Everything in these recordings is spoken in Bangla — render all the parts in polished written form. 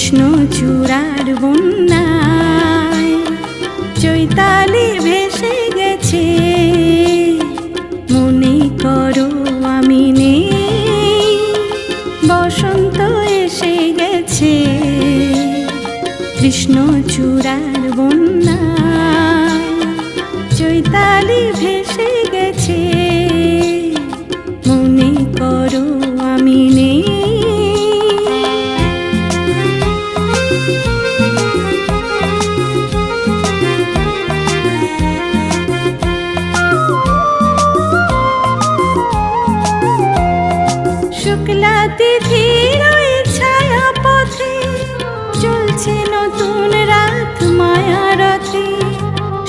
কৃষ্ণ চূড়ার বন্যায় চৈতালি ভেসে গেছে, মনে করো আমি নেই, বসন্ত এসে গেছে। কৃষ্ণ চূড়ার বন্যায় চৈতালি ভেসে গেছে, মনে করো আমি নেই। শুক্লা তিথির ওই ছায়া পথে চলছে নতুন রাত মায়ারথে।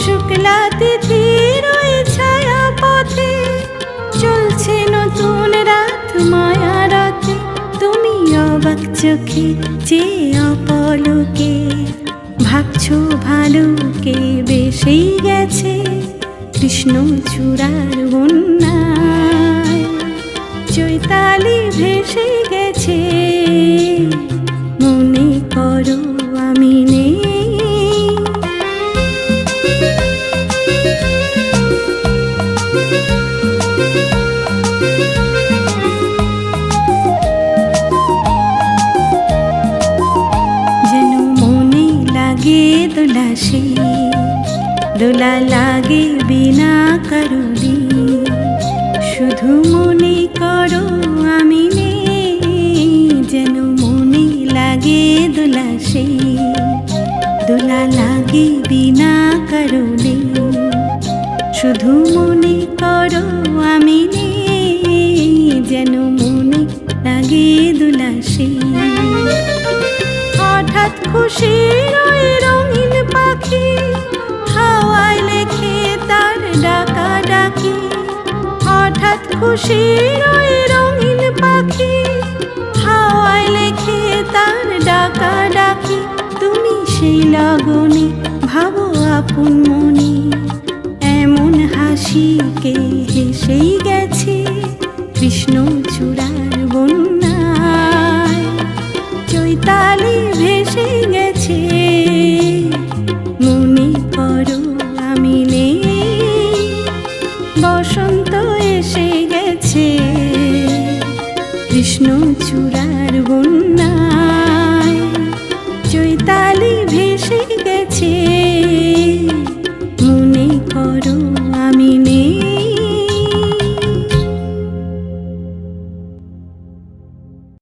শুক্লা তিথির ওই ছায়া পথে চলছে নতুন রাত মায়ারথে। তুমি অবাক চোখে চেয়ে অপলকে ভাবছো ভালোকে বেশেই গেছে। কৃষ্ণ চূড়ার বন্যায় চৈতালি ভেসে গেছে, মনে করো আমি নেই। যেন মনে লাগে দোলা সে দোলা লাগে বিনা কারণে, শুধু মনে করো আমি নেই। যেন মনে লাগে দোলা সে দোলা লাগে বিনা কারণে, শুধু মনে করো আমি নেই। যেন মনে লাগে দোলা সে হঠাৎ খুশির ওই রঙিন পাখি হাওয়ায় লেখে তার ডাকা ডাকি। হঠাৎ খুশির ওই রঙিন পাখি হাওয়ায় লেখে তার ডাকা ডাকি। তুমি সেই লগনে ভাবো আপন মনে, এমন হাসিকে হেসেই গেছে। কৃষ্ণ চূড়ার বন্যায় চৈতালি ভেসে গেছে, মনে করো আমি নেই, বসন্ত এসে গেছে। কৃষ্ণ চূড়ার বন্যায় চৈতালি ভেসে গেছে।